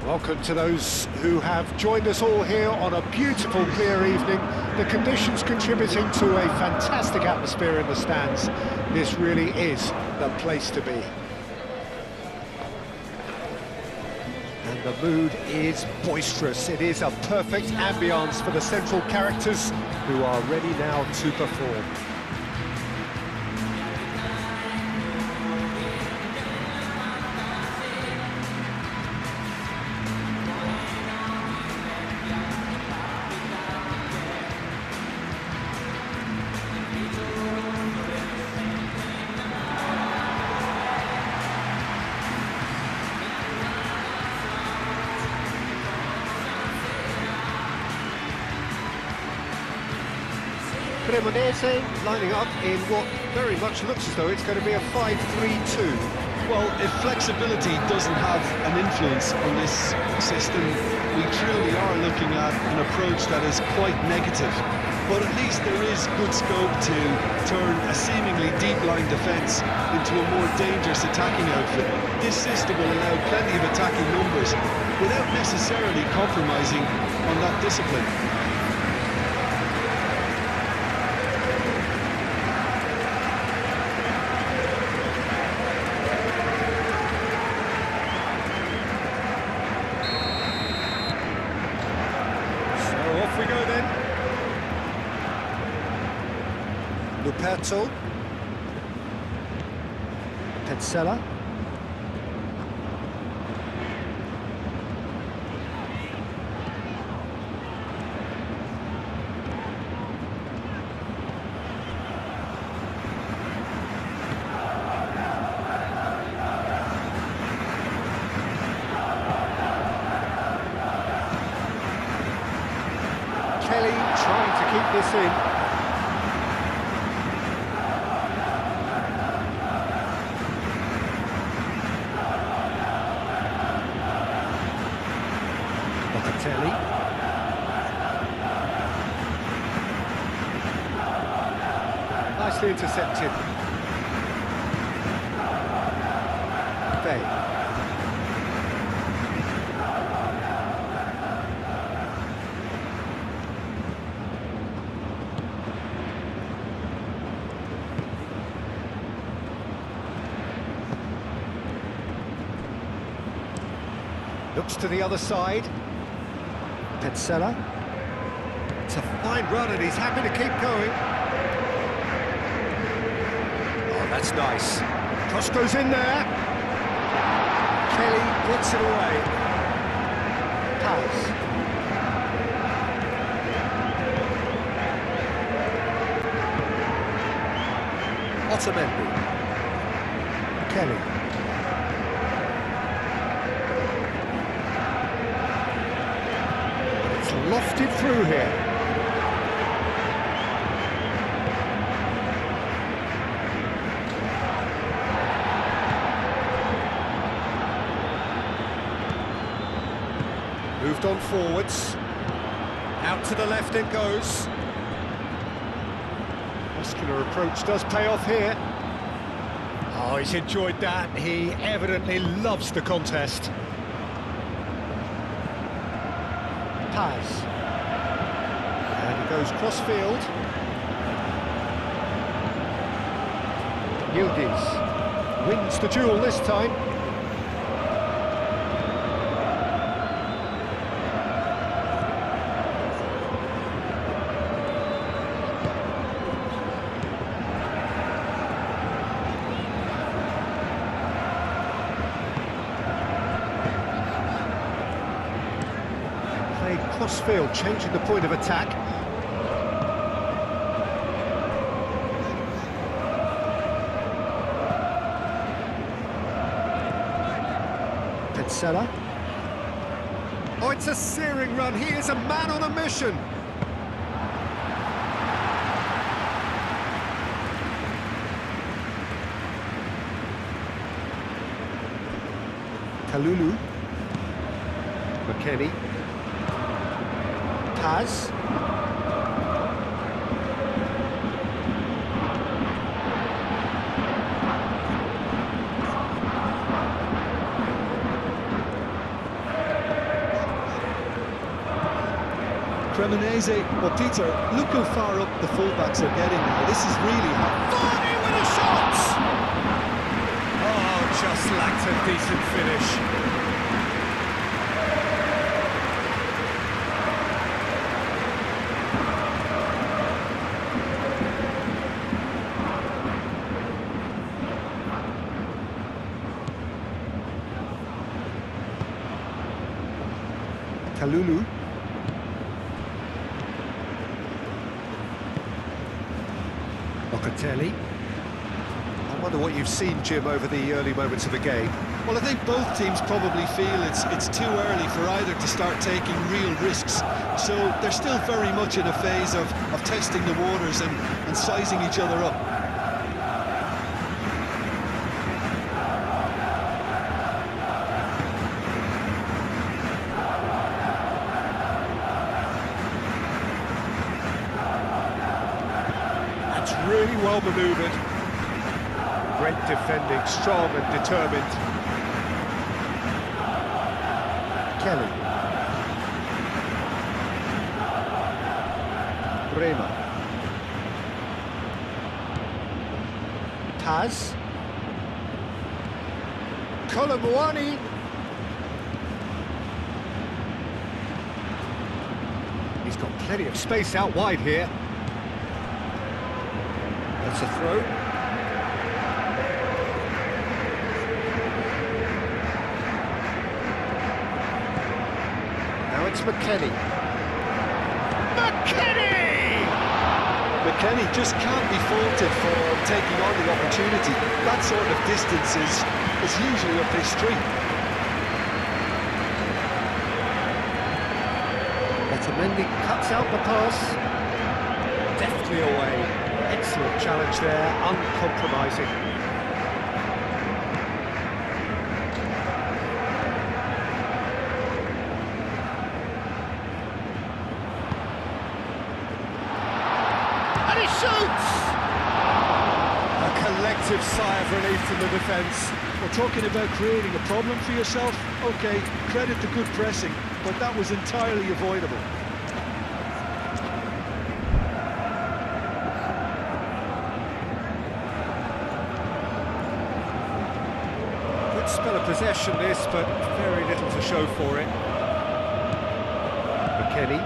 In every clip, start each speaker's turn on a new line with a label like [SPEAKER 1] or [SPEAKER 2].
[SPEAKER 1] Welcome to those who have joined us all here on a beautiful, clear evening. The conditions contributing to a fantastic atmosphere in the stands. This really is the place to be. And the mood is boisterous. It is a perfect ambience for the central characters who are ready now to perform. Cremonese lining up in what very much looks as though it's going to be a 5-3-2.
[SPEAKER 2] Well, if flexibility doesn't have an influence on this system, we truly are looking at an approach that is quite negative. But at least there is good scope to turn a seemingly deep-line defence into a more dangerous attacking outfit. This system will allow plenty of attacking numbers without necessarily compromising on that discipline.
[SPEAKER 1] Luperto, Petzela, Kelly trying to keep this in. Nicely intercepted. Bay. Looks to the other side. Petzela. It's a fine run and he's happy to keep going. Oh, that's nice. Cross goes in there. Kelly puts it away. Pass. Otamendi. Kelly. Lofted through here. Moved on forwards. Out to the left it goes. Muscular approach does pay off here. Oh, he's enjoyed that. He evidently loves the contest. Pass. And he goes cross-field. Yildiz wins the duel this time. Cross-field, changing the point of attack. Petzela. Oh, it's a searing run. He is a man on a mission. Kalulu. McKennie. Paz.
[SPEAKER 2] Cremonese. Well, Peter, look how far up the fullbacks are getting now. This is really hard.
[SPEAKER 1] Vardy with a shot! Oh, just lacked a decent finish. Kalulu. Locatelli. I wonder what you've seen, Jim, over the early moments of the game.
[SPEAKER 2] Well, I think both teams probably feel it's too early for either to start taking real risks. So they're still very much in a phase of testing the waters and sizing each other up.
[SPEAKER 1] Really well manoeuvred. Great defending, strong and determined. Kelly. Bremer. Taz. Kolomuani. He's got plenty of space out wide here. That's a throw. Now it's McKennie.
[SPEAKER 2] McKennie just can't be faulted for taking on the opportunity. That sort of distance is usually up his street.
[SPEAKER 1] Otamendi cuts out the pass. Deftly away. Excellent challenge there, uncompromising. And he shoots! A collective sigh of relief from the defence.
[SPEAKER 2] We're talking about creating a problem for yourself. OK, credit the good pressing, but that was entirely avoidable.
[SPEAKER 1] Spell of possession this, but very little to show for it. McKennie.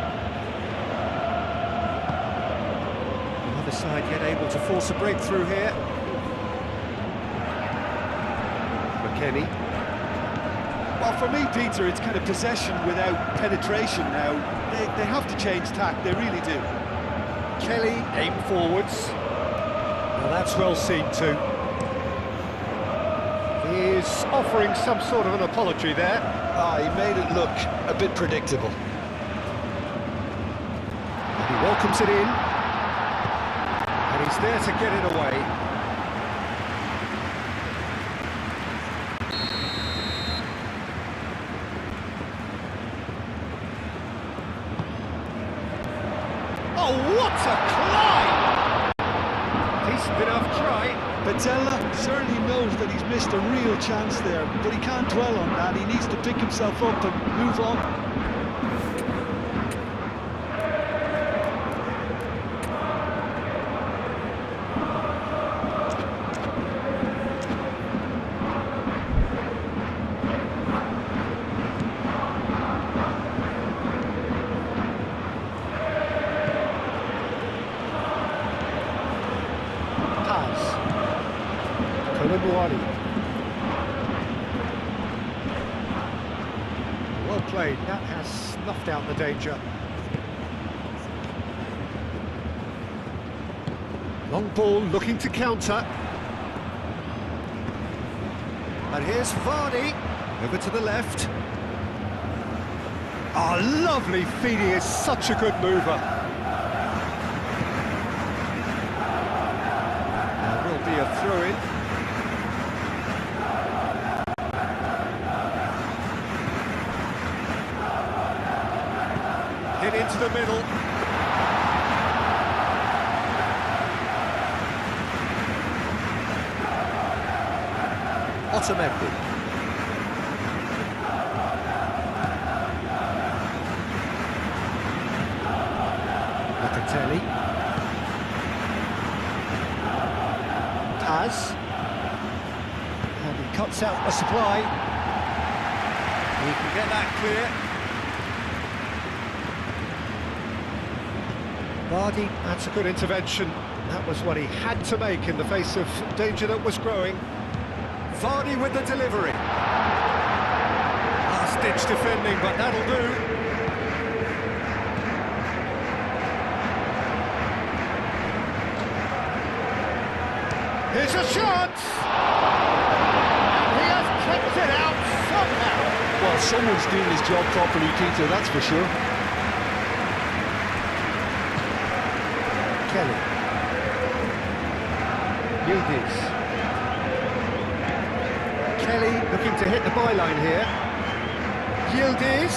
[SPEAKER 1] The other side yet able to force a breakthrough here. McKennie.
[SPEAKER 2] Well, for me, Peter, it's kind of possession without penetration now. They have to change tack, they really do.
[SPEAKER 1] Kelly, aim forwards. Now that's well seen too. He is offering some sort of an apology there.
[SPEAKER 2] He made it look a bit predictable.
[SPEAKER 1] He welcomes it in. And he's there to get it away. Oh, what a climb! Decent enough try.
[SPEAKER 2] Patella certainly knows that he's missed a real chance there, but he can't dwell on that. He needs to pick himself up and move on.
[SPEAKER 1] Well played, that has snuffed out the danger. Long ball looking to counter. And here's Vardy, over to the left. Oh, lovely feeding, is such a good mover. There will be a throw-in. Hit into the middle. Otamendi. Locatelli. Paz. And he cuts out a supply. He can get that clear. Vardy, that's a good intervention. That was what he had to make in the face of danger that was growing. Vardy with the delivery. Last-ditch defending, but that'll do. Here's a shot! And he has kept it out somehow.
[SPEAKER 2] Well, someone's doing his job properly, Peter, that's for sure.
[SPEAKER 1] Kelly. Yildiz. Kelly looking to hit the byline here. Yildiz.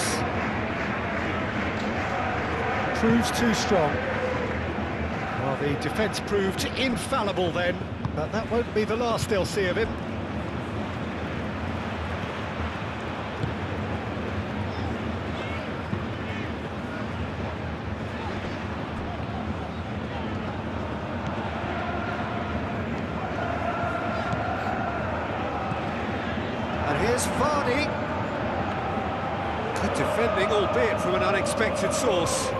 [SPEAKER 1] Proves too strong. Well, the defence proved infallible then, but that won't be the last they'll see of him. And here's Vardy. Good defending, albeit from an unexpected source.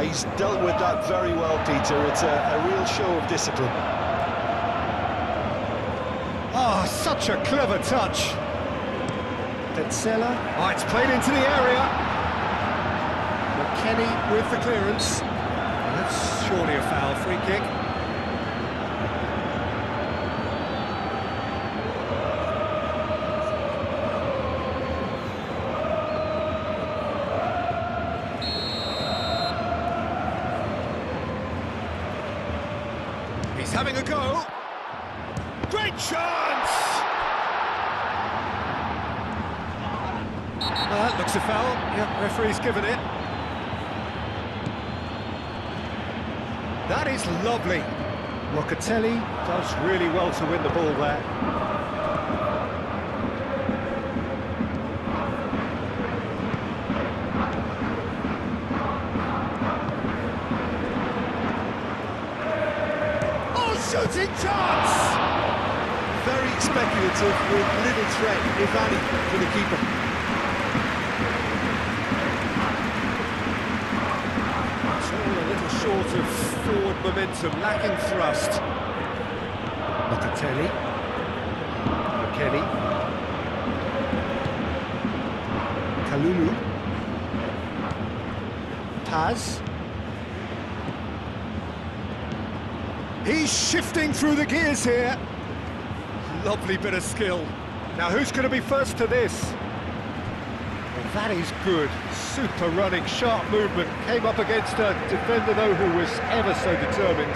[SPEAKER 2] He's dealt with that very well, Peter. It's a real show of discipline.
[SPEAKER 1] Oh, such a clever touch. Decima. Oh, it's played into the area. McKennie with the clearance. That's surely a foul, free kick. He's having a go. Great chance! That looks a foul. Yep, referee's given it. That is lovely. Locatelli does really well to win the ball there. Oh, shooting chance!
[SPEAKER 2] Very speculative with little threat, if any, for the keeper.
[SPEAKER 1] It's all a little short of forward momentum, lacking thrust. Locatelli. McKennie. Kalulu. Paz. He's shifting through the gears here. Lovely bit of skill. Now who's going to be first to this? Well, that is good. Super running, sharp movement. Came up against a defender though who was ever so determined.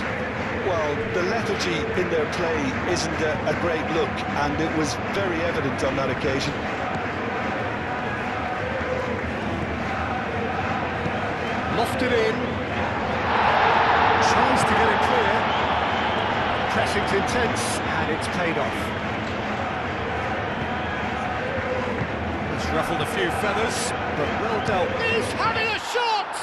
[SPEAKER 2] Well, the lethargy in their play isn't a great look, and it was very evident on that occasion.
[SPEAKER 1] Lofted in. Tries to get it clear. Pressing's intense, and it's paid off. He's ruffled a few feathers, but well dealt. He's having a shot!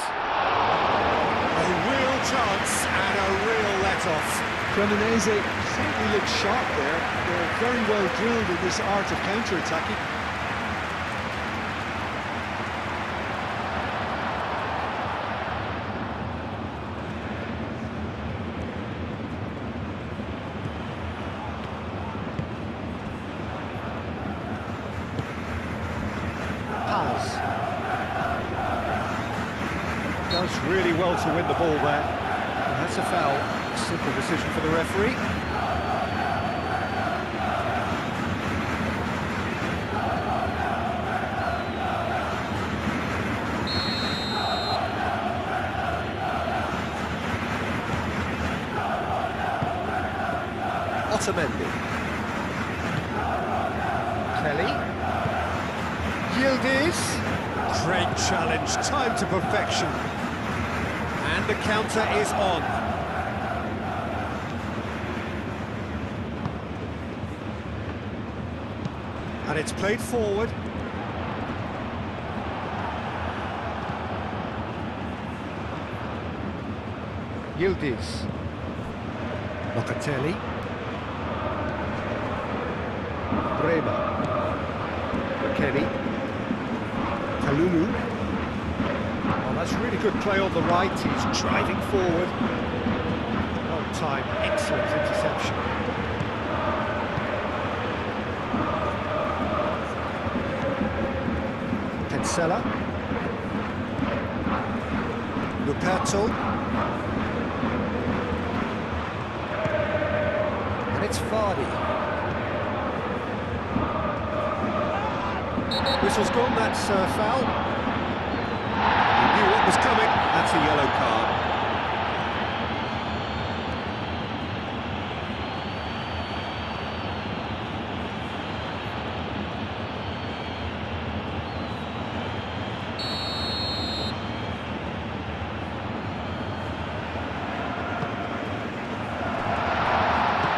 [SPEAKER 1] A real chance and a real let-off.
[SPEAKER 2] Cremonese certainly look sharp there. They're very well drilled in this art of counter-attacking.
[SPEAKER 1] Does really well to win the ball there. And that's a foul. Simple decision for the referee. Otamendi. Kelly. Yildiz. Great challenge, time to perfection. And the counter is on. And it's played forward. Yildiz. Locatelli. Brema. McKennie. Kalulu. Oh, that's really good play on the right. He's driving forward. Well timed, excellent interception. Pencella. Luperto. And it's Vardy. Whistle's gone, that's foul. He knew what was coming, that's a yellow card.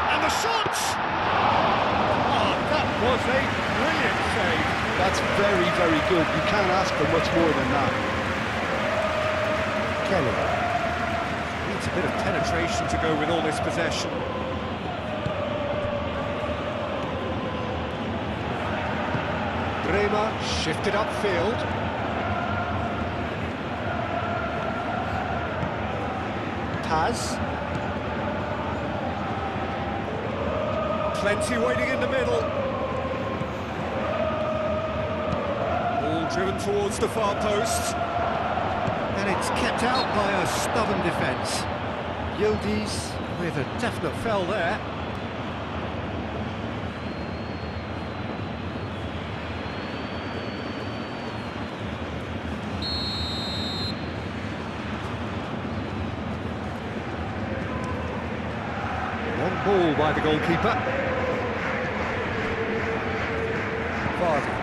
[SPEAKER 1] And the shot! Oh, that was a brilliant save.
[SPEAKER 2] That's very, very good. You can't ask for much more than that.
[SPEAKER 1] Kelly. Needs a bit of penetration to go with all this possession. Brema shifted upfield. Paz. Plenty waiting in the middle. Driven towards the far post. And it's kept out by a stubborn defence. Yildiz with a definite foul there. Long ball by the goalkeeper. Vardy.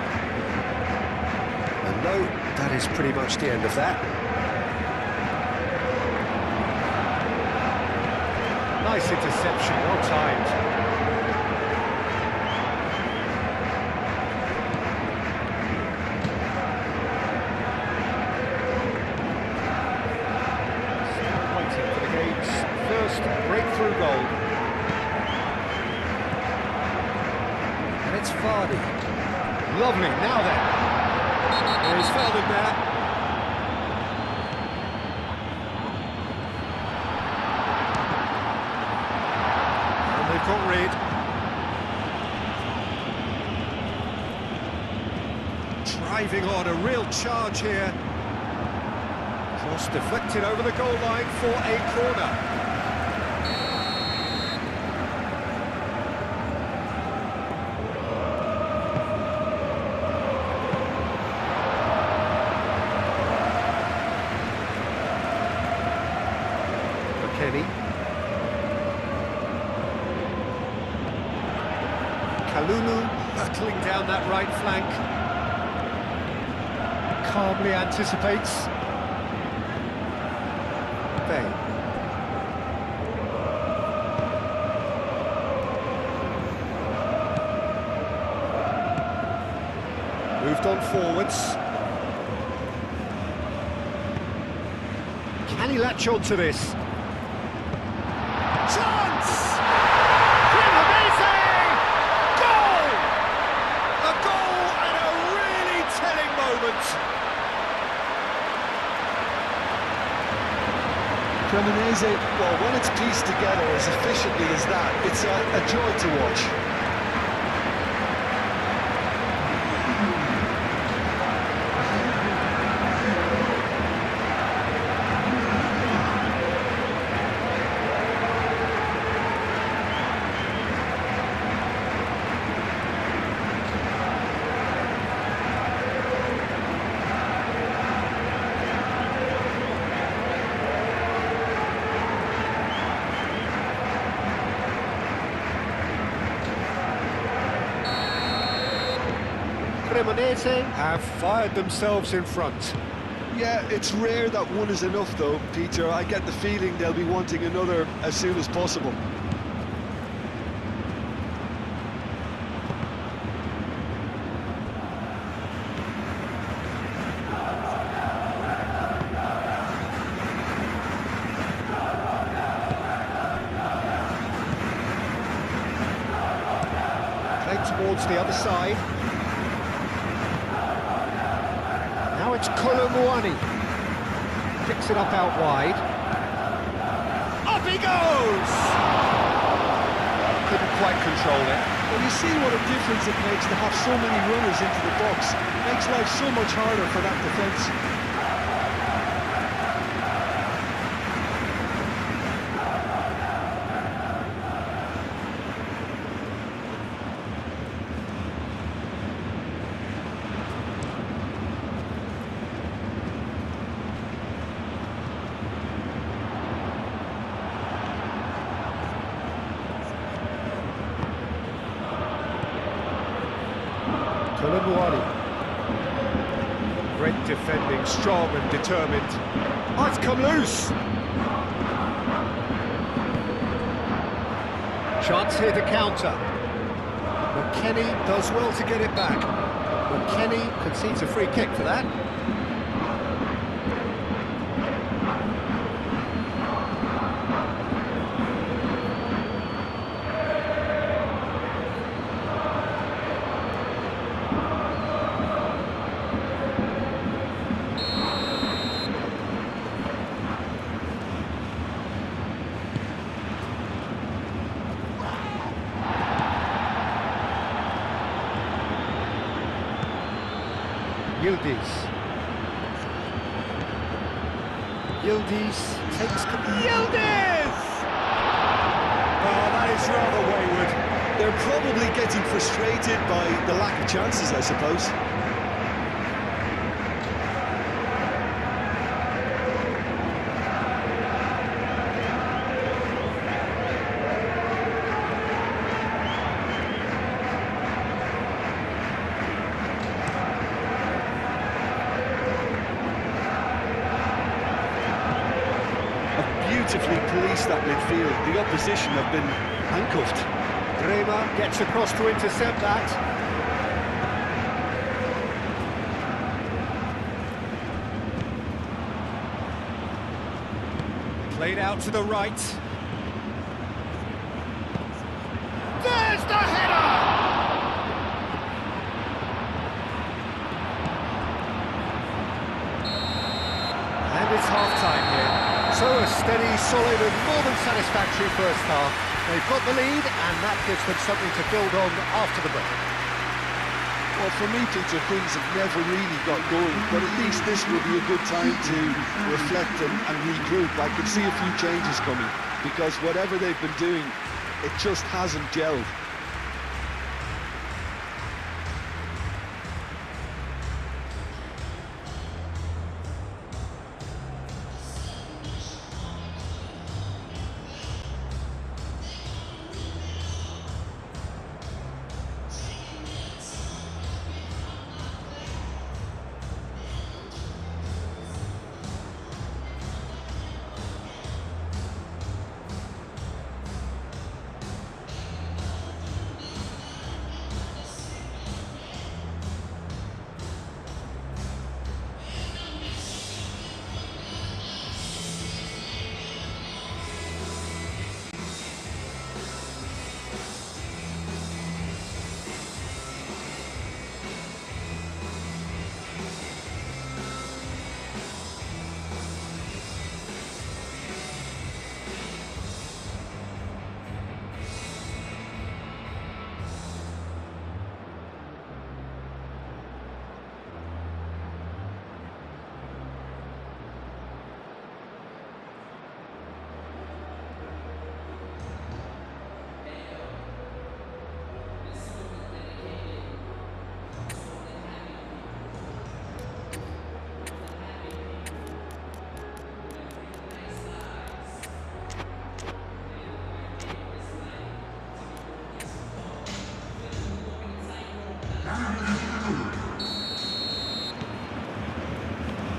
[SPEAKER 1] No, that is pretty much the end of that. Nice interception, well timed. Still waiting for the game's first breakthrough goal. And it's Vardy. Lovely, now then. He's fouled him there. And they've got rid. Driving on, a real charge here. Cross deflected over the goal line for a corner. Kalulu hurtling down that right flank. Calmly anticipates. Bay. Moved on forwards. Can he latch on to this? Chance! Cremonese! Goal! A goal and a really telling moment.
[SPEAKER 2] Cremonese, well, when it's pieced together as efficiently as that, it's a joy to watch.
[SPEAKER 1] Cremonese have fired themselves in front.
[SPEAKER 2] Yeah, it's rare that one is enough though, Peter. I get the feeling they'll be wanting another as soon as possible.
[SPEAKER 1] towards the other side. Now it's Colomwani. Picks it up out wide. Up he goes! Couldn't quite control it.
[SPEAKER 2] Well, you see what a difference it makes to have so many runners into the box. It makes life so much harder for that defence.
[SPEAKER 1] Colomwani. Great defending, strong and determined. Oh, it's come loose! Chance here to counter. McKennie does well to get it back. McKennie concedes a free kick for that. Yildiz takes... Yildiz! Oh, that is rather wayward.
[SPEAKER 2] They're probably getting frustrated by the lack of chances, I suppose. Beautifully policed that midfield. The opposition have been handcuffed.
[SPEAKER 1] Decima gets across to intercept that. Played out to the right. There's the header! And it's half-time here. So a steady, solid and more than satisfactory first half. They've got the lead and that gives them something to build on after the break.
[SPEAKER 2] Well, for me, Peter, things have never really got going, but at least this will be a good time to reflect and regroup. I could see a few changes coming, because whatever they've been doing, it just hasn't gelled.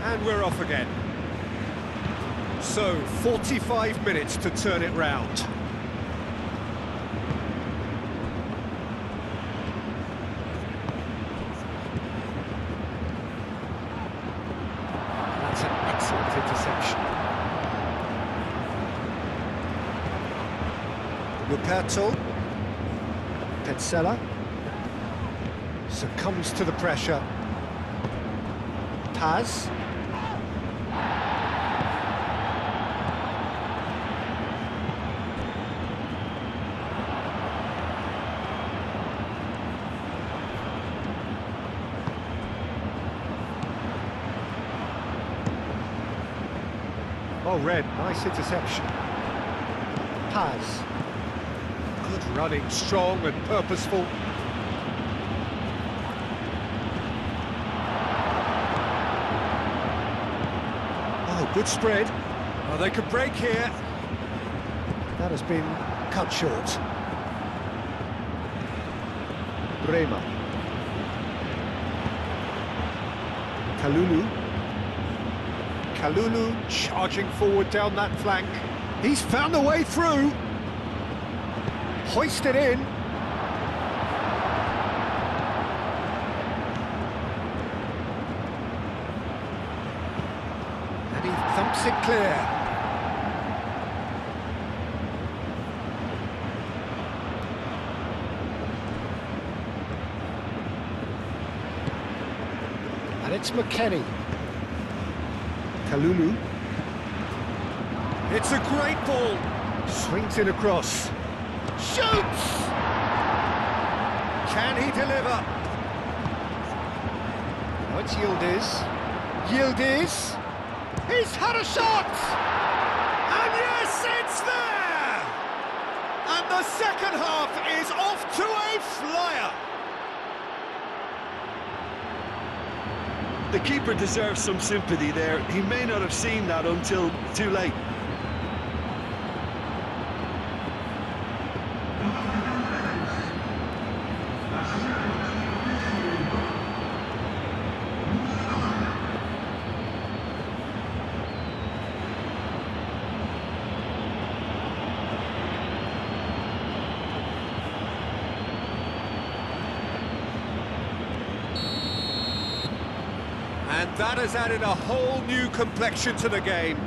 [SPEAKER 1] And we're off again. So, 45 minutes to turn it round. That's an excellent interception. Luperto. Petzela. Succumbs to the pressure. Paz. Well read, nice interception. Paz. Good running, strong and purposeful. Oh, good spread. Oh, they could break here. That has been cut short. Brema. Kalulu. Kalulu charging forward down that flank. He's found a way through. Hoisted in. And he thumps it clear. And it's McKennie. Kalulu. It's a great ball. Swings it across. Shoots! Can he deliver? Oh, it's Yildiz. Yildiz. He's had a shot! And yes, it's there! And the second half is off to a flyer.
[SPEAKER 2] The keeper deserves some sympathy there. He may not have seen that until too late.
[SPEAKER 1] And that has added a whole new complexion to the game.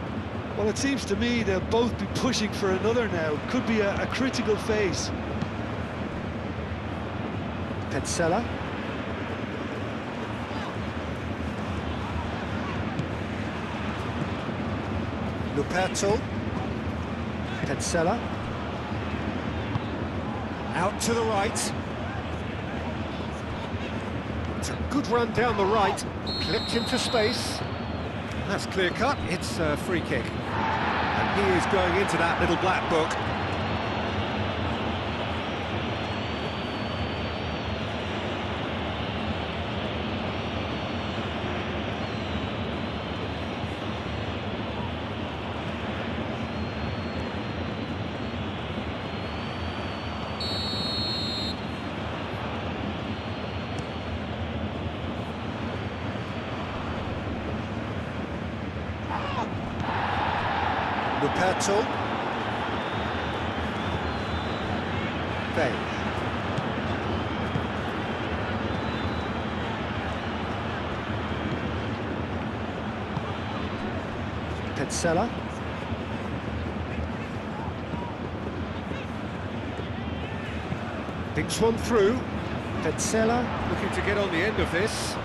[SPEAKER 2] Well, it seems to me they'll both be pushing for another now. Could be a critical phase.
[SPEAKER 1] Petzela. Luperto. Petzela. Out to the right. It's a good run down the right. Clipped into space. That's clear cut. It's a free kick. And he is going into that little black book. Luperto. Vey. Petzela. Thinks one through. Petzela looking to get on the end of this.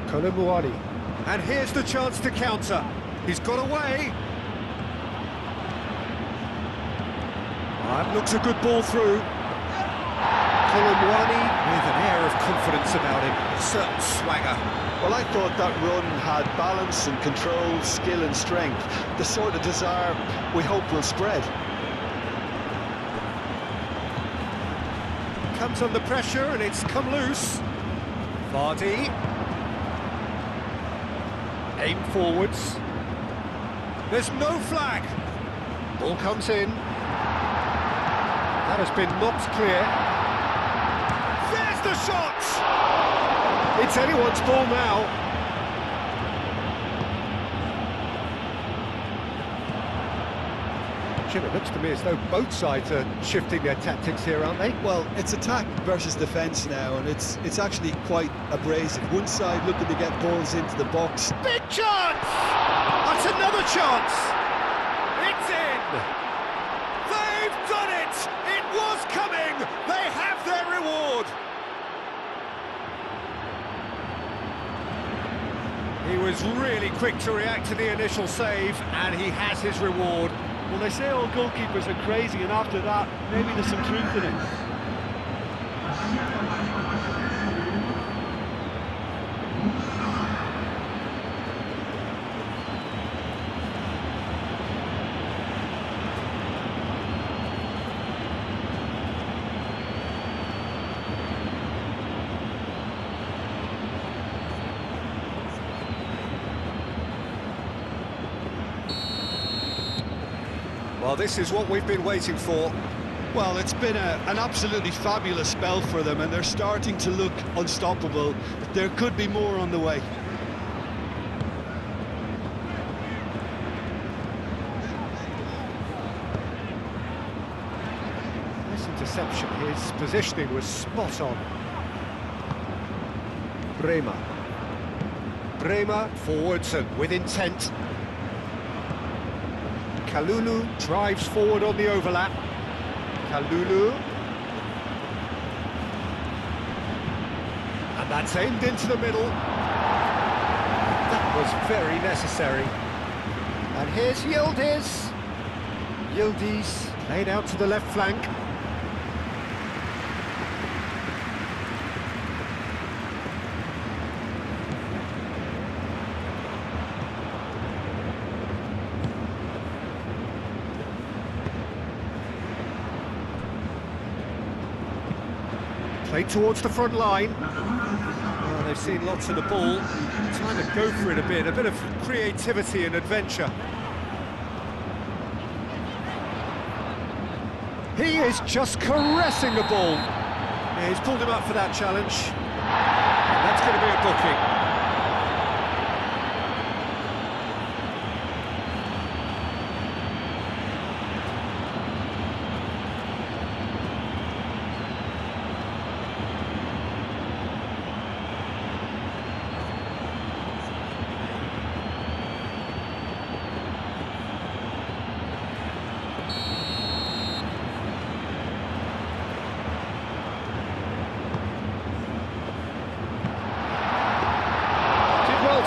[SPEAKER 1] Colomboani. And here's the chance to counter. He's got away. That looks a good ball through. Colomboani with an air of confidence about him. A certain swagger.
[SPEAKER 2] Well, I thought that run had balance and control, skill and strength. The sort of desire we hope will spread.
[SPEAKER 1] Comes under pressure and it's come loose. Vardy. Aim forwards. There's no flag. Ball comes in. That has been knocked clear. There's the shot! It's anyone's ball now. Jim, it looks to me as though both sides are shifting their tactics here, aren't they?
[SPEAKER 2] Well, it's attack versus defence now, and it's actually quite abrasive. One side looking to get balls into the box.
[SPEAKER 1] Big chance! That's another chance! It's in! was really quick to react to the initial save, and he has his reward.
[SPEAKER 2] Well, they say all goalkeepers are crazy, and after that, maybe there's some truth in it.
[SPEAKER 1] Well, this is what we've been waiting for.
[SPEAKER 2] Well, it's been an absolutely fabulous spell for them, and they're starting to look unstoppable. There could be more on the way.
[SPEAKER 1] Nice interception. His positioning was spot on. Bremer forwards and with intent. Kalulu drives forward on the overlap. Kalulu. And that's aimed into the middle. That was very necessary. And here's Yildiz. Yildiz played out to the left flank. Played towards the front line. Oh, they've seen lots of the ball. Time to go for it a bit of creativity and adventure. He is just caressing the ball. Yeah, he's pulled him up for that challenge. And that's going to be a booking.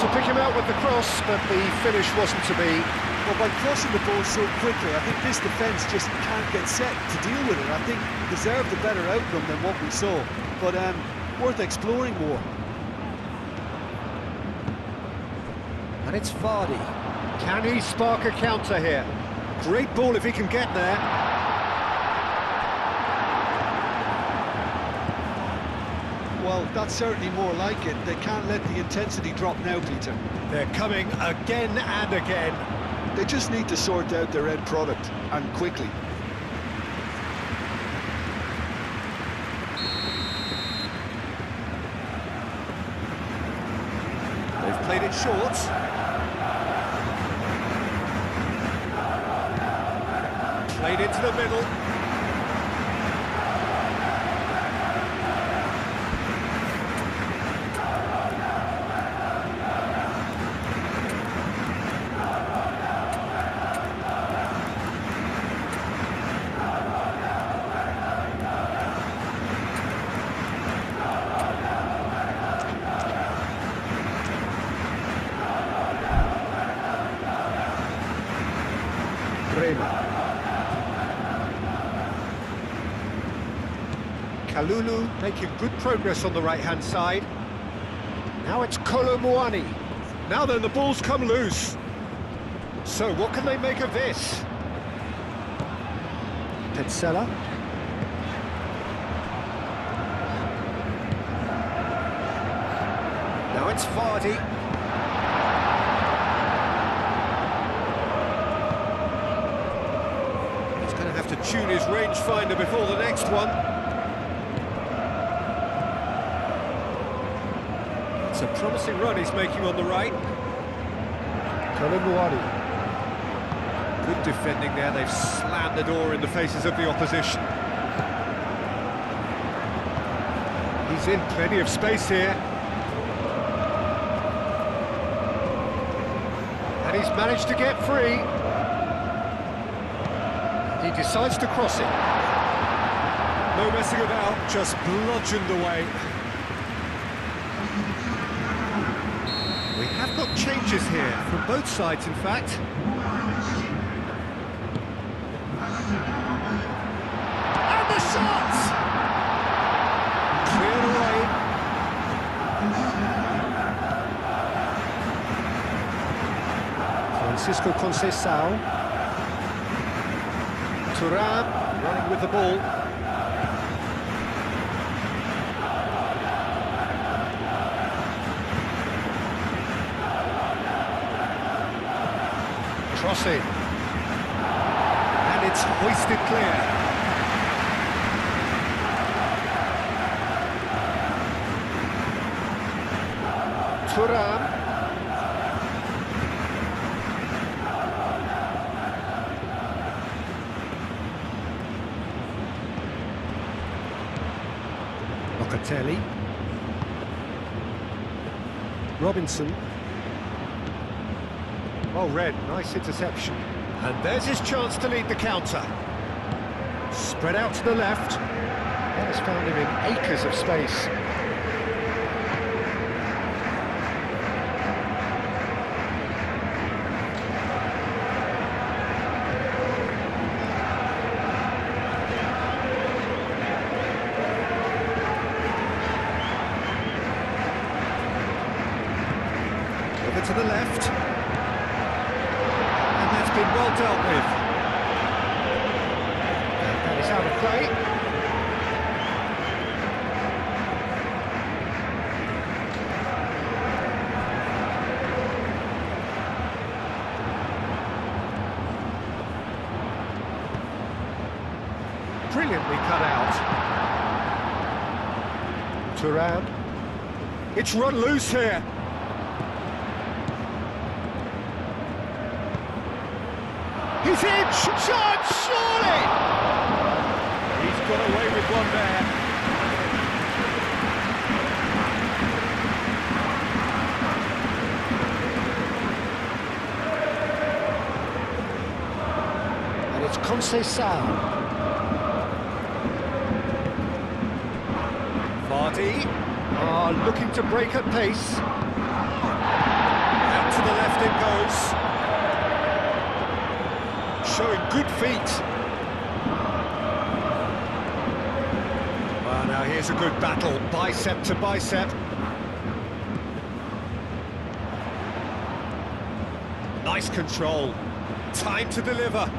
[SPEAKER 1] To pick him out with the cross, but the finish wasn't to be.
[SPEAKER 2] Well, by crossing the ball so quickly, I think this defence just can't get set to deal with it. I think deserved a better outcome than what we saw, but worth exploring more.
[SPEAKER 1] And it's Vardy. Can he spark a counter here? Great ball if he can get there.
[SPEAKER 2] Well, that's certainly more like it. They can't let the intensity drop now, Peter.
[SPEAKER 1] They're coming again and again.
[SPEAKER 2] They just need to sort out their end product, and quickly.
[SPEAKER 1] They've played it short. Played into the middle. Kalulu making good progress on the right-hand side. Now it's Kolomuani. Now then, the ball's come loose. So what can they make of this? Petzela. Now it's Vardy. He's going to have to tune his rangefinder before the next one. It's a promising run he's making on the right. Kolomuani. Good defending there, they've slammed the door in the faces of the opposition. He's in plenty of space here. And he's managed to get free. He decides to cross it. No messing about, just bludgeoned away. We have got changes here, from both sides in fact. And the shot! Cleared away. Francisco Conceição. Thuram running with the ball. Crossing. And it's hoisted clear. Thuram. Locatelli. Robinson. Well read, nice interception. And there's his chance to lead the counter. Spread out to the left. That has found him in acres of space. Over to the left. Been well dealt with. And that is out of play. Brilliantly cut out. Thuram. It's run loose here. He's in! Shot! Surely! He's got away with one there. And it's Conceição. Vardy looking to break at pace. Out to the left it goes. Showing good feet. Well, now here's a good battle, bicep to bicep. Nice control. Time to deliver.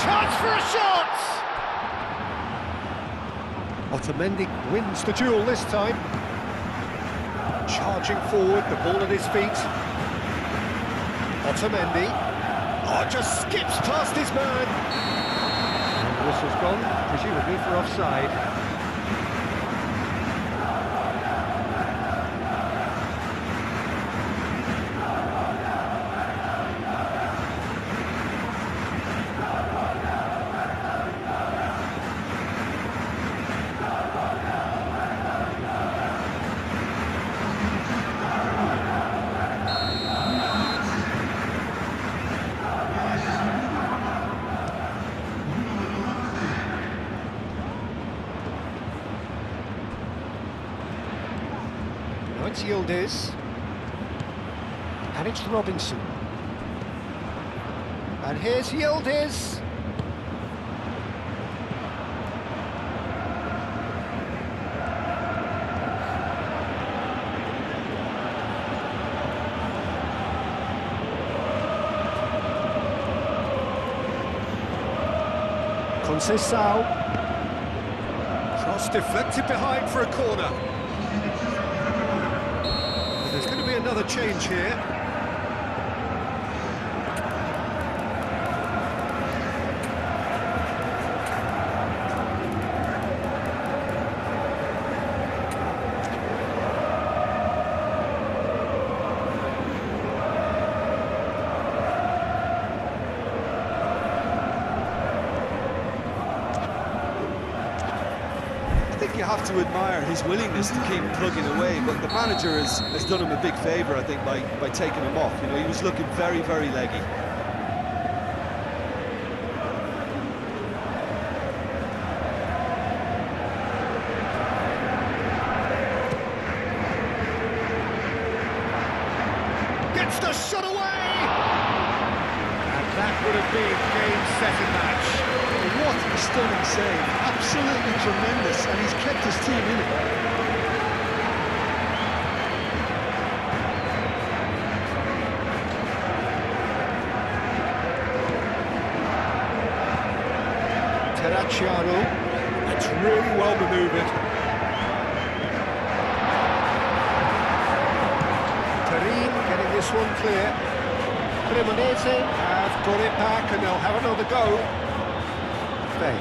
[SPEAKER 1] Chance for a shot! Otamendi wins the duel this time. Charging forward, the ball at his feet. Otamendi, just skips past his man. And the whistle's gone, presumably for offside. It's Yildiz, and it's Robinson, and here's Yildiz. Conceição, cross deflected behind for a corner. There's going to be another change here.
[SPEAKER 2] I think you have to admire his willingness to keep plugging away, but the manager has done him a big favour, I think, by taking him off. You know, he was looking very, very leggy. stunning save, absolutely tremendous, and he's kept his team in it.
[SPEAKER 1] Terracciano, that's really well manoeuvred. Tarin getting this one clear. Cremonese have got it back and they'll have another go. Bay.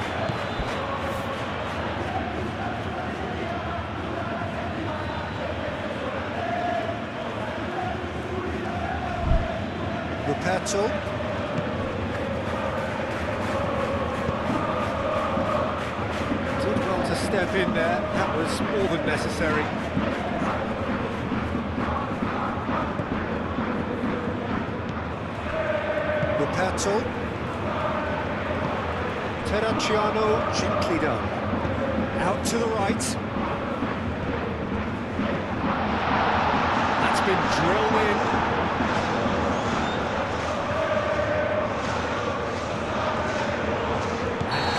[SPEAKER 1] Ruperto. Did well to step in there, that was more than necessary. Ruperto. Terracciano, gently done. Out to the right. That's been drilled in.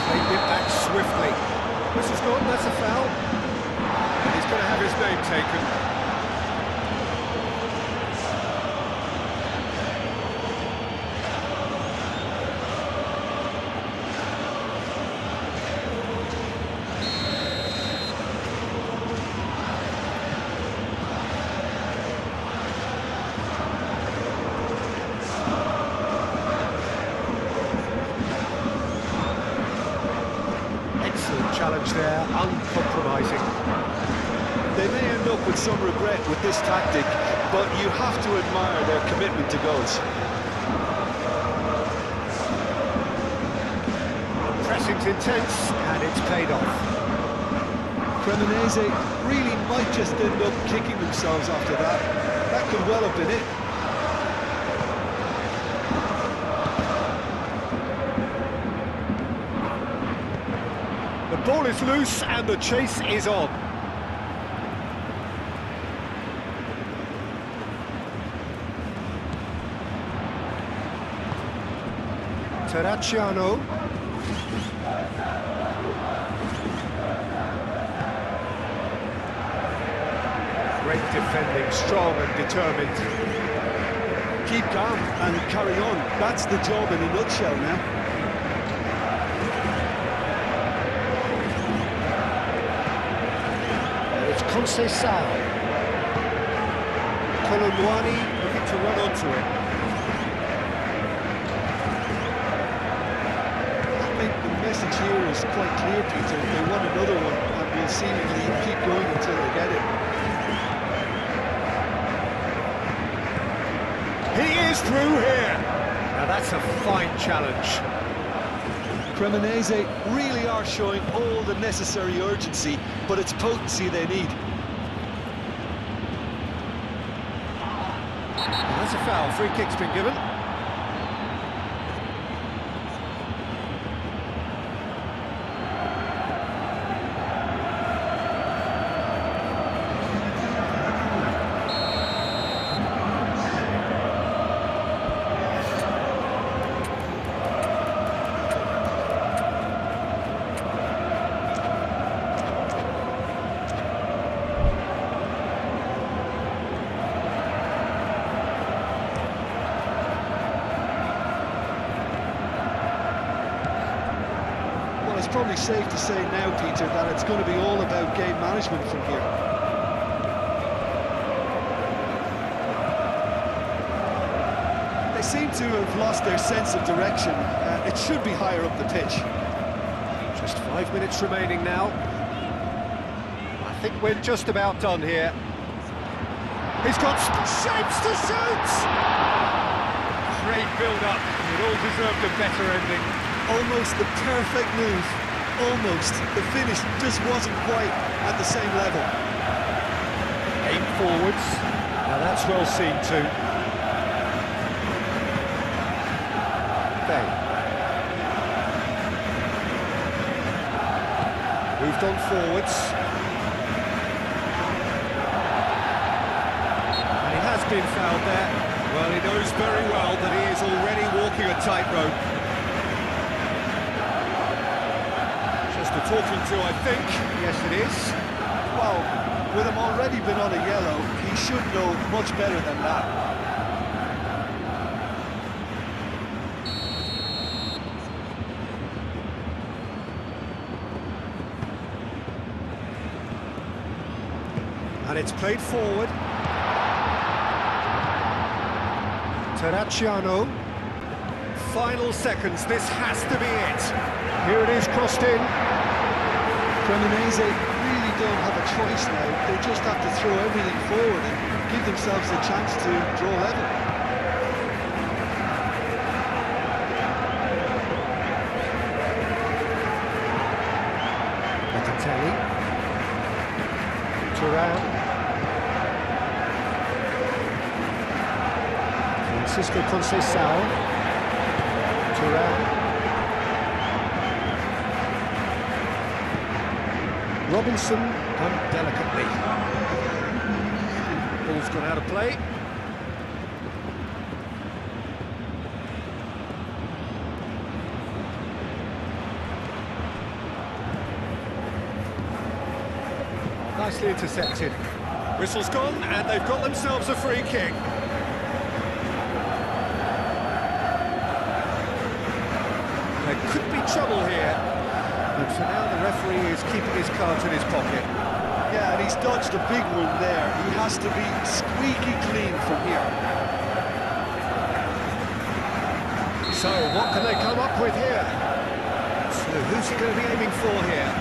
[SPEAKER 1] Claimed it back swiftly. This is good, that's a foul. And he's going to have his name taken. Challenge there, uncompromising.
[SPEAKER 2] They may end up with some regret with this tactic, but you have to admire their commitment to goals.
[SPEAKER 1] Pressing's intense, and it's paid off.
[SPEAKER 2] Cremonese really might just end up kicking themselves after that. That could well have been it.
[SPEAKER 1] The ball is loose and the chase is on. Terracciano. Great defending, strong and determined.
[SPEAKER 2] Keep calm and carry on. That's the job in a nutshell now.
[SPEAKER 1] Conceição. Colomboani looking to run onto it.
[SPEAKER 2] I think the message here is quite clear, Peter. They want another one and will seemingly keep going until they get it.
[SPEAKER 1] He is through here. Now that's a fine challenge.
[SPEAKER 2] Cremonese really are showing all the necessary urgency, but it's potency they need.
[SPEAKER 1] That's a foul, free kick's been given.
[SPEAKER 2] It's probably safe to say now, Peter, that it's going to be all about game management from here. They seem to have lost their sense of direction. It should be higher up the pitch.
[SPEAKER 1] Just 5 minutes remaining now. I think we're just about done here. He's got shapes to shoot! Great build-up. It all deserved a better ending.
[SPEAKER 2] Almost the perfect move. Almost. The finish just wasn't quite at the same level.
[SPEAKER 1] Aim forwards. Now that's well seen too. Bay. Moved on forwards. And he has been fouled there. Well, he knows very well that he is already walking a tightrope. talking to, I think. Yes, it is.
[SPEAKER 2] Well, with him already been on a yellow, he should know much better than that.
[SPEAKER 1] And it's played forward. Terracciano. Final seconds, this has to be it. Here it is, crossed in.
[SPEAKER 2] Cremonese really don't have a choice now. They just have to throw everything forward and give themselves a chance to draw level.
[SPEAKER 1] Locatelli. Thuram. Francisco Conceição. Thuram. Robinson done delicately. Ball's gone out of play. Nicely intercepted. Whistle's gone, and they've got themselves a free kick. There could be trouble here, but for now the referee is keeping his cards in his pocket.
[SPEAKER 2] Yeah, and he's dodged a big one there. He has to be squeaky clean from here.
[SPEAKER 1] So, what can they come up with here? So, who's he going to be aiming for here?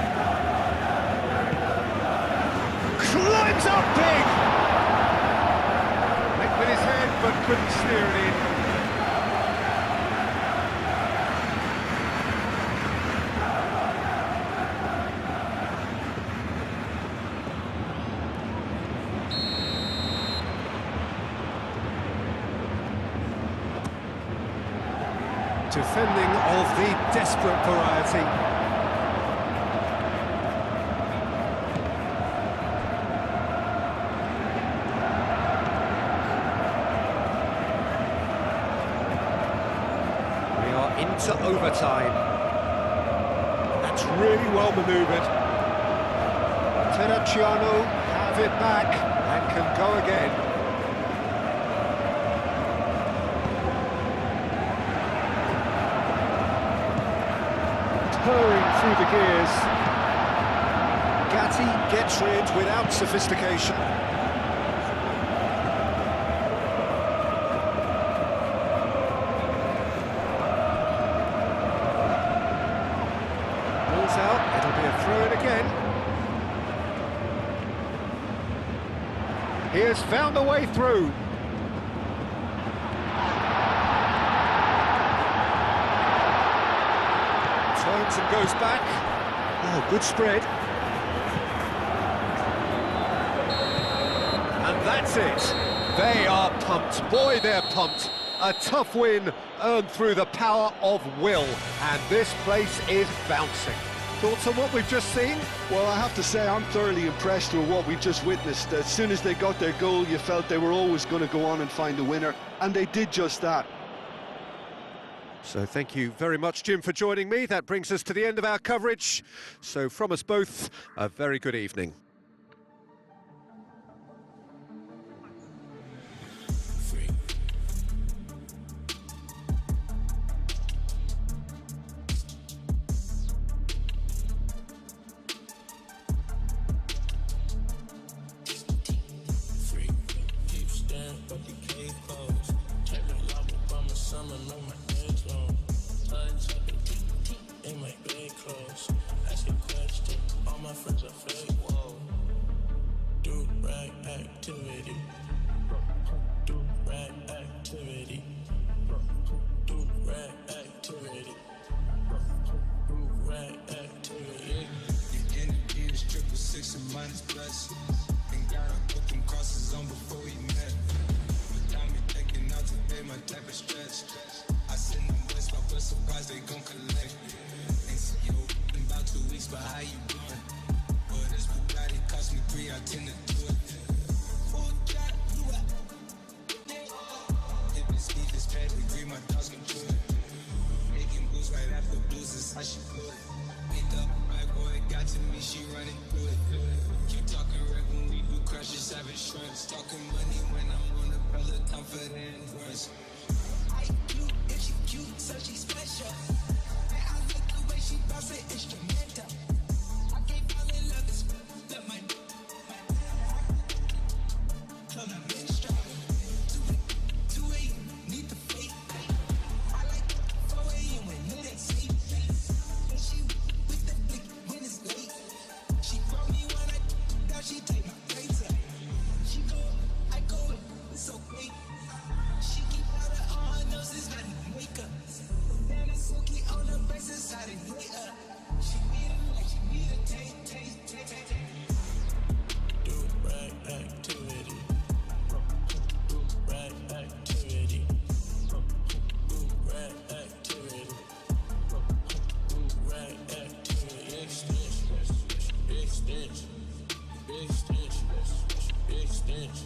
[SPEAKER 1] Climbs up big! Went with his head, but couldn't steer it in. Defending of the desperate variety. We are into overtime. That's really well manoeuvred. Terracciano have it back and can go again. Purring through the gears. Gatti gets rid without sophistication. Ball's out, it'll be a throw-in again. He has found a way through. Turns and goes back. Oh, good spread. And that's it. They are pumped. Boy, they're pumped. A tough win earned through the power of will. And this place is bouncing. Thoughts on what we've just seen?
[SPEAKER 2] Well, I have to say I'm thoroughly impressed with what we just witnessed. As soon as they got their goal, you felt they were always going to go on and find the winner. And they did just that.
[SPEAKER 1] So thank you very much, Jim, for joining me. That brings us to the end of our coverage. So from us both, a very good evening.
[SPEAKER 3] And gotta put them crosses on before we met. Without me taking out to pay my type of stretch. I send them west, but we're surprised they gon' collect. Ain't see you in about 2 weeks, but how you doing? But this Bugatti cost me 3, I tend to do it. If it's Steve, it's Pat, we agree, my dogs can do it. Making moves right after blues is how she put it. Beat up, right boy. watching me, she running through it. You talking rap when we do crashes, having shrimps. Talking money when I'm on the Peloton for the endurance. I cute, if she cute, so she special. And I like the way she bounce it instrumental. I can't fall in love, it's love my club, I'm in stride. 2 a.m. need the fate. I like 4 a.m. when it ain't safe. And she with the blick when it's late. She brought me when I now she take my plates up. She go, I go, it's so great. She keep out of all her noses, got makeup. Then it's silky on her breast inside and way up. She need it like she need a taste.
[SPEAKER 4] Do right activity. Right activity. Right activity. Right activity. Big stench. Big stench. Big stench. Big stench.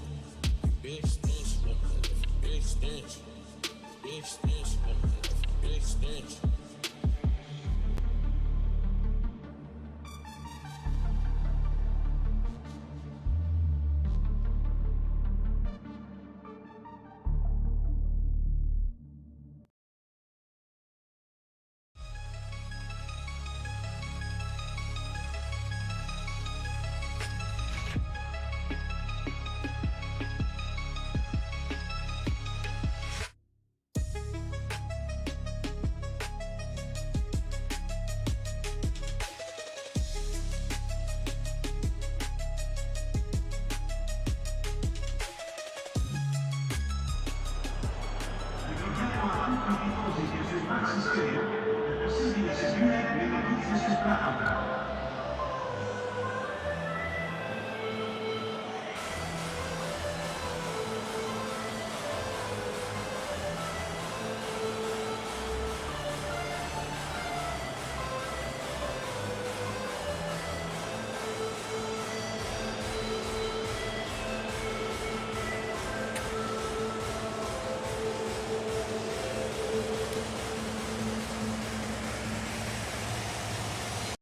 [SPEAKER 4] Big stench. Big stench. Big stench.
[SPEAKER 5] Siz bilirsiniz, güney Cremonese Scenographer.